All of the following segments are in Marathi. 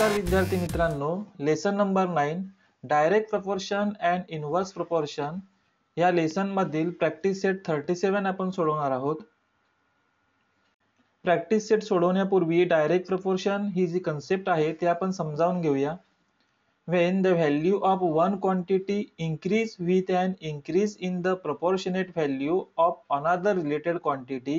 नमस्कार विद्यार्थी मित्रांनो, lesson number 9 direct proportion and inverse proportion या लेसन मधील प्रॅक्टिस सेट 37 आपण सोडवणार आहोत। प्रॅक्टिस सेट सोडवण्यापूर्वी डायरेक्ट प्रपोर्शन ही जी कन्सेप्ट आहे ते आपण समजावून घेऊया। When the value of one quantity increase with an increase in the proportionate value of another related quantity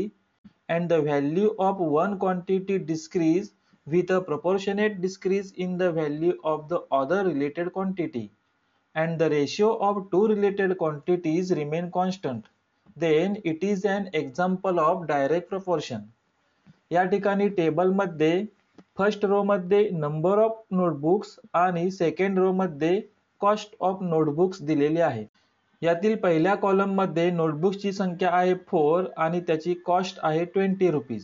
and the value of one quantity decrease with a proportionate decrease in the value of the other related quantity and the ratio of two related quantities remain constant, then it is an example of direct proportion. या ठिकाणी टेबल मध्ये फर्स्ट रो मध्ये नंबर ऑफ नोटबुक्स आणि सेकंड रो मध्ये कॉस्ट ऑफ नोटबुक्स दिलेली आहे। यातील पहिल्या कॉलम मध्ये नोटबुक्सची संख्या आहे 4 आणि त्याची कॉस्ट आहे 20 रुपीज।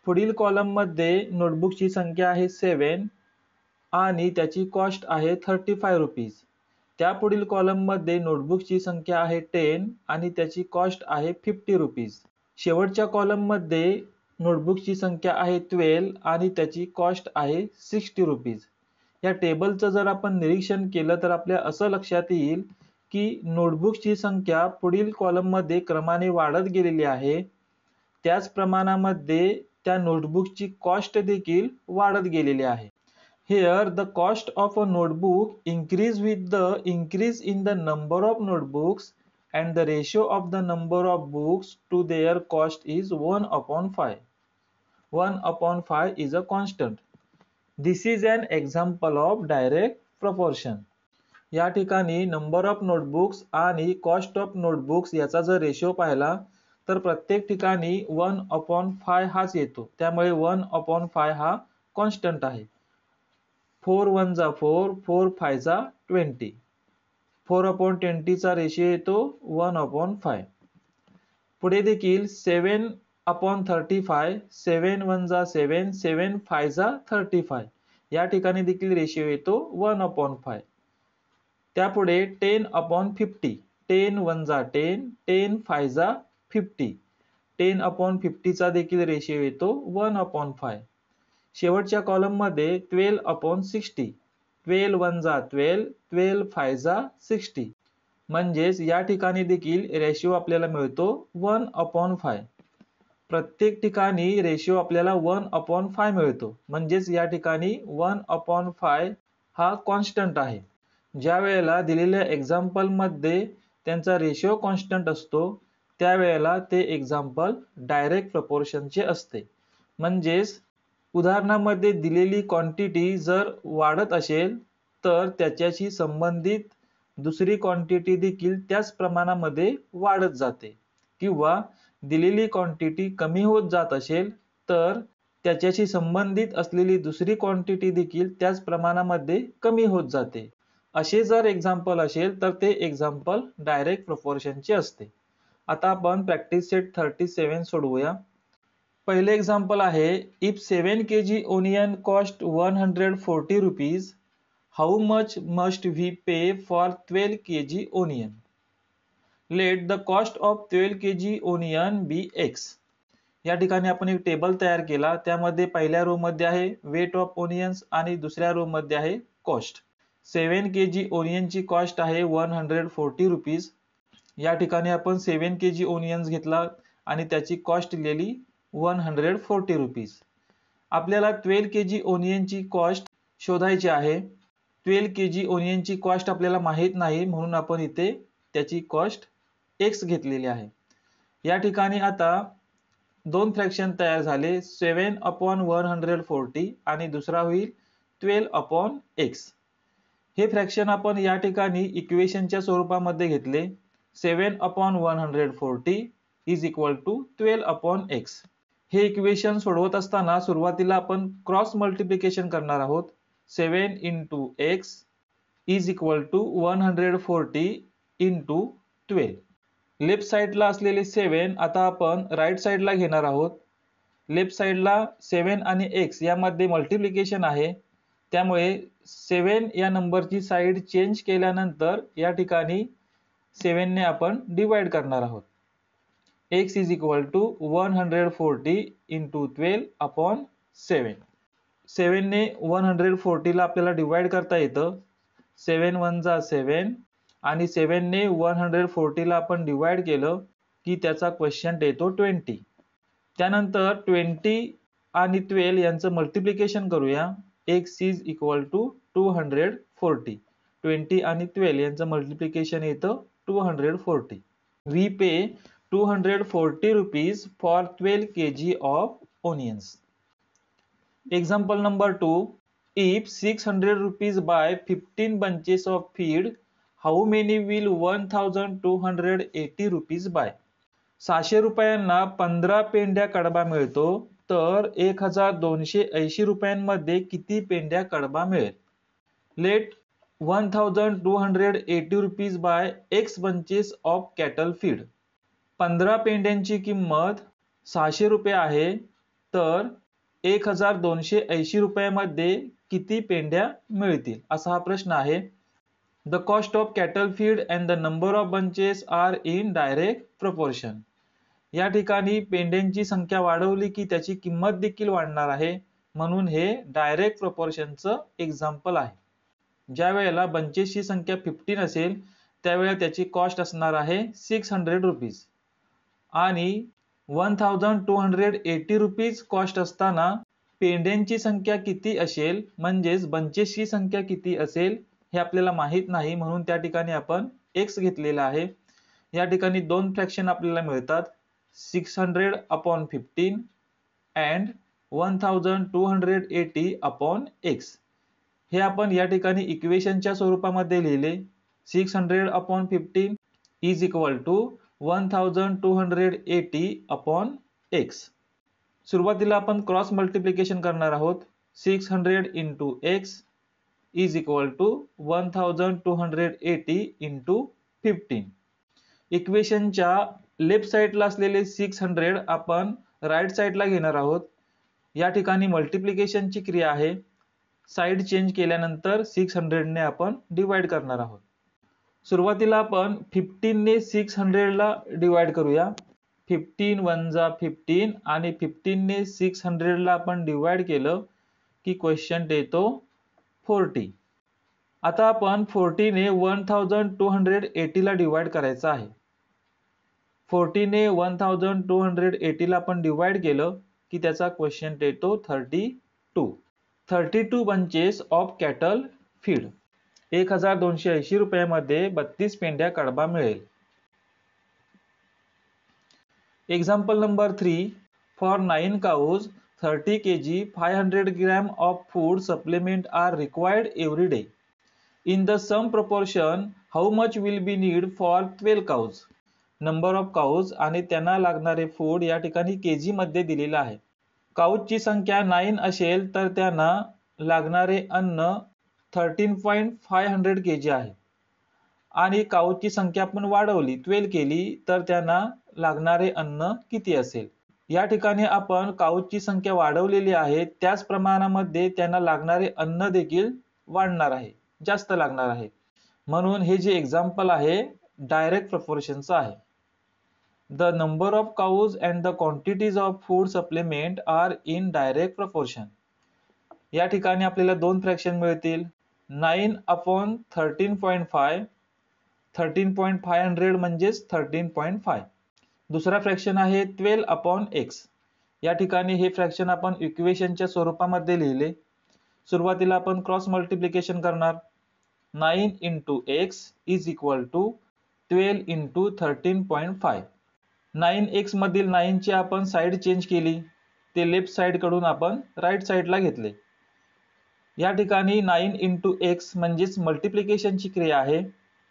पुढील कॉलम मध्ये नोटबुक्सची संख्या आहे 7 आणि त्याची कॉस्ट आहे 35 रुपीज। त्या पुढील कॉलम मध्ये नोटबुक्सची संख्या आहे 10 आणि त्याची कॉस्ट आहे 50 रुपीज। शेवटच्या कॉलम मध्ये नोटबुक्सची संख्या आहे 12 आणि त्याची कॉस्ट आहे 60 रुपीज। या टेबलचं जर आपण निरीक्षण केलं तर आपल्या असं लक्षात येईल की नोटबुक्सची संख्या पुढील कॉलम मध्ये क्रमाने वाढत गेलेली आहे, त्याच प्रमाणामध्ये त्या नोटबुक्सची कॉस्ट देखील वाढत गेलेली आहे। Here the cost of a notebook increase with the increase in the number of notebooks and the ratio of the number of books to their cost is 1/5. 1/5 is a constant. This is an example of direct proportion. या ठिकाणी नंबर ऑफ नोटबुक्स आणि कॉस्ट ऑफ नोटबुक्स याचा जर रेशो पाहिला तर प्रत्येक ठिकाणी 1/5 हाच येतो, त्यामुळे 1/5 हा कॉन्स्टंट आहे। 4 1 जा 4, 4 5 जा 20, 4/20 चा रेशियो येतो 1/5। पुढे देखील 7/35, 7 1 जा 7, 7 5 जा 35, या ठिकाणी देखील रेशियो येतो 1/5। त्यापुढे 10/50, 10 1 जा 10, 10 5 जा 50, 10/50 चा देखील रेशियो येतो 1/5। शेवटच्या कॉलम मध्ये 12/60, 12 1 जा 12, 12 5 जा 60, म्हणजेच या ठिकाणी देखील रेशियो आपल्याला मिळतो 1/5। प्रत्येक ठिकाणी रेशियो आपल्याला 1/5 मिळतो, म्हणजेच या ठिकाणी 1/5 हा कॉन्स्टंट आहे। ज्या वेळेला दिलेल्या एक्झाम्पल मध्ये त्यांचा रेशियो कॉन्स्टंट असतो त्यावेळेला ते एक्झाम्पल डायरेक्ट प्रपोर्शनचे असते। म्हणजेच उदाहरणामध्ये दिलेली क्वांटिटी जर वाढत असेल तर त्याच्याशी संबंधित दुसरी क्वांटिटी देखील त्याच प्रमाणामध्ये वाढत जाते, किंवा दिलेली क्वांटिटी कमी होत जात असेल तर त्याच्याशी संबंधित असलेली दुसरी क्वांटिटी देखील त्याच प्रमाणामध्ये कमी होत जाते। असे जर एक्झाम्पल असेल तर ते एक्झाम्पल डायरेक्ट प्रपोर्शनचे असते। आता आपण प्रॅक्टिस सेट 37 सोडवूया। पहिले एक्झाम्पल आहे, if 7 kg onion cost 140 rupees, how much must we pay for 12 kg onion? Let the cost of 12 kg onion be x. या ठिकाणी आपण एक टेबल तयार केला, त्यामध्ये पहिल्या रो मध्ये आहे वेट ऑफ ओनियन्स आणि दुसऱ्या रो मध्ये आहे कॉस्ट। 7 kg ओनियनची कॉस्ट आहे 140 रुपीज। या ठिकाणी आपण 7 kg ओनियन्स घेतला आणि त्याची कॉस्ट लिहिली 140 रुपीज। आपल्याला 12 kg ओनियनची कॉस्ट शोधायची आहे। 12 kg ओनियनची कॉस्ट आपल्याला माहित नाही, म्हणून आपण इथे त्याची कॉस्ट x घेतलेली आहे। या ठिकाणी आता दोन फ्रॅक्शन तयार झाले, 7/140 आणि दुसरा होईल 12/x। हे फ्रॅक्शन आपण या ठिकाणी इक्वेशनच्या स्वरूपामध्ये घेतले। 7/140 इज इक्वल टू 12/x। हे इक्वेशन सोडवत असताना सुरुवातीला आपण क्रॉस मल्टिप्लिकेशन करणार आहोत। 7 × x is equal to 140 × 12। Left साइडला असलेले 7 आता आपण राईट साइडला घेणार आहोत। लेफ्ट साइडला 7 आणि x यामध्ये मल्टिप्लिकेशन आहे, त्यामुळे 7 या नंबरची साइड चेंज केल्यानंतर या ठिकाणी 7 ने आपण डिवाइड करणार आहोत। x is equal to 140 into 12/7। 7 ने 140 ला आपल्याला डिवाइड करता येतं. 7 1 जा 7 आणि 7 ने 140 ला आपण डिवाइड केलं की त्याचा क्वेश्चन येतो 20. त्यानंतर 20 आणि 12 यांचं मल्टिप्लिकेशन करूया. x is equal to 240. 20 आणि 12 यांचं मल्टिप्लिकेशन येतं 240. We pay 240 rupees for 12 kg of onions. Example number 2. If 600 rupees buy 15 bunches of feed, how many will 1280 rupees buy? 600 रुपयांना 15 पेंड्या कडबा मिळतो, तर 1280 रुपयांमध्ये किती पेंड्या कडबा मिळेल? Let 1280 rupees buy X bunches of cattle feed. 15 पेंड्यांची किंमत 600 रुपये आहे, तर 1280 रुपयामध्ये किती पेंड्या मिळतील असा हा प्रश्न आहे. The cost of cattle feed and the number of bunches are in direct proportion. या ठिकाणी पेंड्यांची संख्या वाढवली की त्याची किंमत देखील वाढणार आहे, म्हणून हे डायरेक्ट प्रोपोर्शनचं एक्झाम्पल आहे. ज्या वेळेला बंचेसची संख्या 15 असेल त्यावेळेला त्याची कॉस्ट असणार आहे 600 रुपीज आणि 1280 रुपीज कॉस्ट असताना पेंड्यांची संख्या किती असेल म्हणजेच बंचेसची संख्या किती असेल हे आपल्याला माहित नाही, म्हणून त्या ठिकाणी आपण x घेतलेला आहे. या ठिकाणी दोन फ्रॅक्शन आपल्याला मिळतात, 600 अपॉन 15 अँड 1280 अपॉन x. हे आपण या ठिकाणी इक्वेशनच्या स्वरूपामध्ये लिहिले. 600 upon 15 is equal to 1280 upon x. सुरुवातीला आपण क्रॉस मल्टिप्लिकेशन करणार आहोत. 600 into x is equal to 1280 into 15. इक्वेशनच्या लेफ्ट साइडला असलेले 600 आपण राइट साइडला घेणार आहोत. या ठिकाणी मल्टिप्लिकेशनची क्रिया आहे. साइड चेंज केल्यानंतर 600 ने आपण डिवाइड करणार आहोत. सुरुवातीला आपण 15 ने 600 ला डिवाइड करूया. 15 1 जा 15 आणि 15 ने 600 ला आपण डिवाइड केलं की क्वेश्चन येतो 40. आता आपण 40 ने 1280 ला डिवाइड करायचं आहे. 40 ने 1280 ला आपण डिवाइड केलं की त्याचा क्वेश्चन येतो 32. 32 bunches of cattle feed. 1280 रुपयामध्ये 32 पेंड्या कडबा मिळेल. Example number 3. For 9 cows, 30 kg 500 gram of food supplement are required every day. In the same proportion, how much will be needed for 12 cows? Number of cows आणि त्यांना लागणारे फूड या ठिकाणी केजी मध्ये दिलेला आहे. काऊजची संख्या 9 असेल तर त्यांना लागणारे अन्न 13.500 kg आहे आणि काऊजची संख्या आपण वाढवली 12 केली तर त्यांना लागणारे अन्न किती असेल? या ठिकाणी आपण काऊजची संख्या वाढवलेली आहे, त्याच प्रमाणामध्ये त्यांना लागणारे अन्न देखील वाढणार आहे, जास्त लागणार आहे. म्हणून हे जे एक्झाम्पल आहे डायरेक्ट प्रोपोर्शनचं आहे. The number of cows and the quantities of food supplement are in direct proportion. या ठिकाणी आपल्याला दोन फ्रॅक्शन मिळतील. 9 अपॉन 13.5. 13.500 म्हणजेच 13.5. दुसरा फ्रॅक्शन आहे 12 अपॉन x. या ठिकाणी हे फ्रॅक्शन आपण इक्वेशनच्या स्वरूपामध्ये लिहिले. सुरुवातीला आपण क्रॉस मल्टिप्लिकेशन करणार. 9 into x is equal to 12 into 13.5. 9x मधील 9 ची आपण साइड चेंज केली, ते लेफ्ट साइड कडून आपण राइट साइडला घेतले. या ठिकाणी 9 इंटू x म्हणजेच मल्टिप्लिकेशनची क्रिया आहे.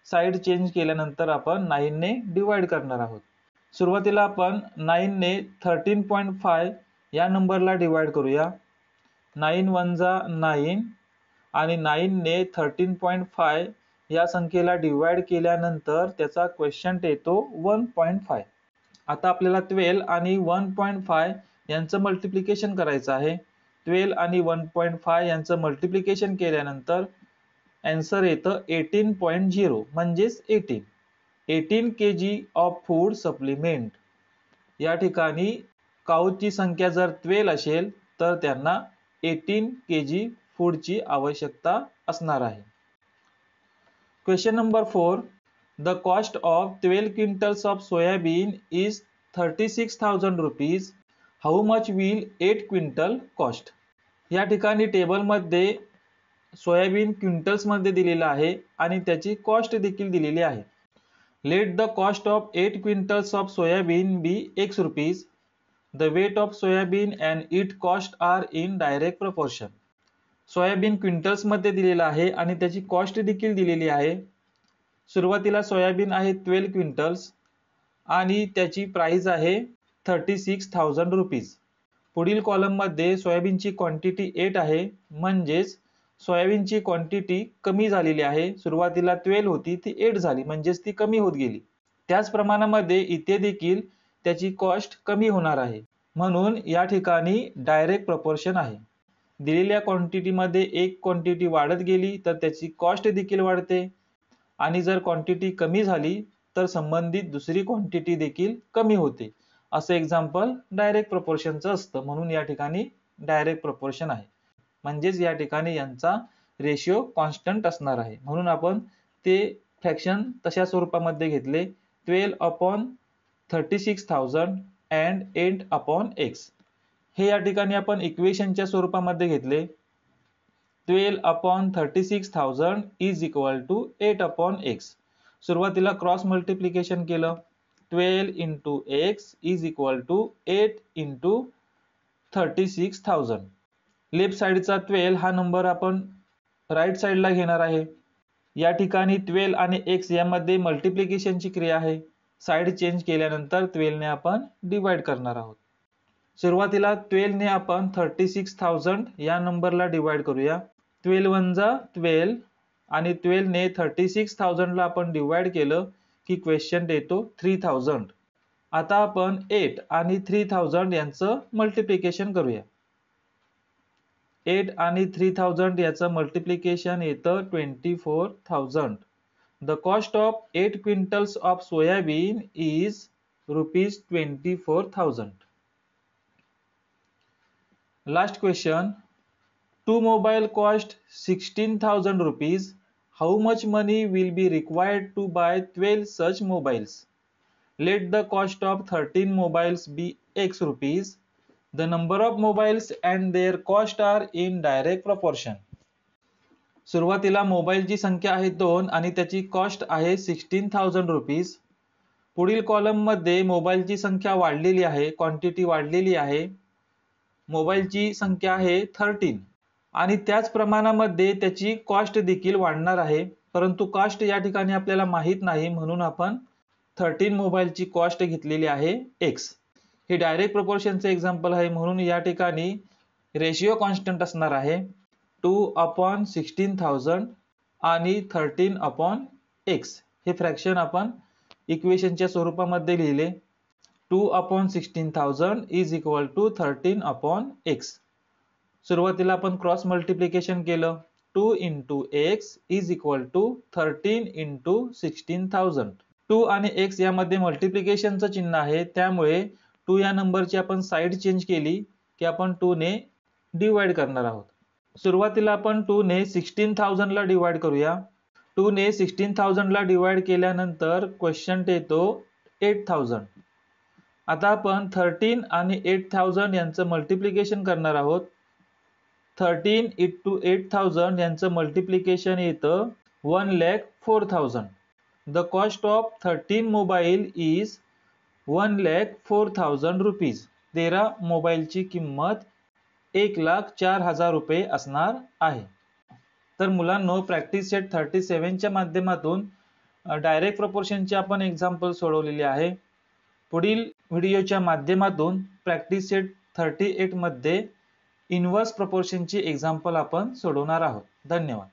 साइड चेंज केल्यानंतर आपण 9 ने डिवाइड करणार आहोत. सुरुवातीला आपण 9 ने 13.5 या नंबरला डिवाइड करूया. 9 1 जा 9 आणि 9 ने 13.5 या संख्येला डिवाइड केल्यानंतर त्याचा क्वेश्चन येतो 1.5. आता आपल्याला 12 आणि 1.5 यांचं मल्टिप्लिकेशन करायचं आहे. 12 आणि 1.5 यांचं मल्टिप्लिकेशन केल्यानंतर आन्सर येतं 18.0 म्हणजेच 18 kg ऑफ फूड सप्लिमेंट. या ठिकाणी काऊची संख्या जर 12 असेल तर त्यांना 18 kg फूडची आवश्यकता असणार आहे. Question number 4. The cost of 12 quintals of soybean is 36,000 rupees. How much will 8 quintal cost? या ठिकाणी टेबलमध्ये सोयाबीन क्विंटल्समध्ये दिलेला आहे आणि त्याची कॉस्ट देखील दिलेली आहे. Let the cost of 8 quintals of soybean be x rupees. The weight of soybean and it cost are in direct proportion. Soybean क्विंटल्समध्ये दिलेला आहे आणि त्याची कॉस्ट देखील दिलेली आहे. सुरुवातीला सोयाबीन आहे 12 क्विंटल्स आणि त्याची प्राइस आहे 36,000 रुपीज. पुढील कॉलममध्ये सोयाबीनची क्वांटिटी 8 आहे, म्हणजेच सोयाबीनची क्वांटिटी कमी झालेली आहे. सुरुवातीला 12 होती, ती 8 झाली, म्हणजेच ती कमी होत गेली. त्याच प्रमाणामध्ये इथे देखील त्याची कॉस्ट कमी होणार आहे, म्हणून या ठिकाणी डायरेक्ट प्रपोर्शन आहे. दिलेल्या क्वांटिटीमध्ये एक क्वांटिटी वाढत गेली तर त्याची कॉस्ट देखील वाढते आणि जर क्वांटिटी कमी झाली तर संबंधित दुसरी क्वांटिटी देखील कमी होते. असं एक्झाम्पल डायरेक्ट प्रपोर्शनचं असतं, म्हणून या ठिकाणी डायरेक्ट प्रपोर्शन आहे. म्हणजेच या ठिकाणी यांचा रेशिओ कॉन्स्टंट असणार आहे, म्हणून आपण ते फ्रॅक्शन तशा स्वरूपामध्ये घेतले. 12/36,000 अँड 8/x. हे या ठिकाणी आपण इक्वेशनच्या स्वरूपामध्ये घेतले. 12/36,000 इज इक्वल टू 8/x. सुरुवातीला क्रॉस मल्टिप्लिकेशन केलं. 12 into x is equal to 8 into 36,000. Left साइडचा 12 हा नंबर आपण राईट साइडला घेणार आहे. या ठिकाणी 12 आणि x यामध्ये मल्टिप्लिकेशनची क्रिया आहे. साइड चेंज केल्यानंतर 12 ने आपण डिवाइड करणार आहोत. सुरुवातीला 12 ने आपण 36,000 या नंबरला डिवाइड करूया. 12 1 जा 12 आणि 12 ने 36,000 ला आपण डिवाइड केलं की क्वेश्चन देतो 3000. आता आपण 8 आणि 3000 यांचं मल्टिप्लिकेशन करूया. 8 आणि 3000 याचं मल्टिप्लिकेशन येतं 24,000. The cost of 8 quintals of soybean is ₹24,000. Last question. Two mobile cost 16,000 rupees. How much money will be required to buy 12 such mobiles? Let the cost of 13 mobiles be x rupees. The number of mobiles and their cost are in direct proportion. सुरुवातीला मोबाईलची संख्या आहे 2 आणि त्याची कॉस्ट आहे 16,000 रुपीज. पुढील कॉलम मध्ये मोबाईलची संख्या वाढलेली आहे, क्वांटिटी वाढलेली आहे. मोबाईलची संख्या आहे 13 आणि त्याच प्रमाणामध्ये त्याची कॉस्ट देखील वाढणार आहे, परंतु कॉस्ट या ठिकाणी आपल्याला माहित नाही, म्हणून आपण 13 मोबाईलची कॉस्ट घेतलेली आहे x. हे डायरेक्ट प्रोपोर्शनचे एक्झाम्पल आहे, म्हणून या ठिकाणी रेशिओ कॉन्स्टंट असणार आहे 2/16,000 आणि 13/x. हे फ्रॅक्शन आपण इक्वेशनच्या स्वरूपामध्ये लिहिले. 2/16,000 इज इक्वल टू 13/x. सुरुवातीला आपण क्रॉस मल्टिप्लिकेशन केलं. 2 into x is equal to 13 into 16,000. 2 आणि x यामध्ये मल्टिप्लिकेशनचं चिन्ह आहे, त्यामुळे 2 या नंबरची आपण साइड चेंज केली की आपण 2 ने डिवाइड करणार आहोत. सुरुवातीला आपण 2 ने 16,000 ला डिवाइड करूया. 2 ने 16,000 ला डिवाइड केल्यानंतर क्वेश्चन येतो 8,000. आता आपण 13 आणि 8,000 यांचं मल्टिप्लिकेशन करणार आहोत. 13 into 8,000 यांचं मल्टिप्लिकेशन येतं 1,04,000. The cost of 13 mobile is 1,04,000 rupees. 13 मोबाईलची किंमत 1,04,000 रुपये असणार आहे. तर मुलांनो, प्रॅक्टिस सेट 37 च्या माध्यमातून डायरेक्ट प्रपोर्शनचे आपण एक्झाम्पल सोडवलेले आहे. पुढील व्हिडिओच्या माध्यमातून प्रॅक्टिस सेट 38 मध्ये इनव्हर्स प्रपोर्शनची एक्झाम्पल आपण सोडवणार आहोत. धन्यवाद.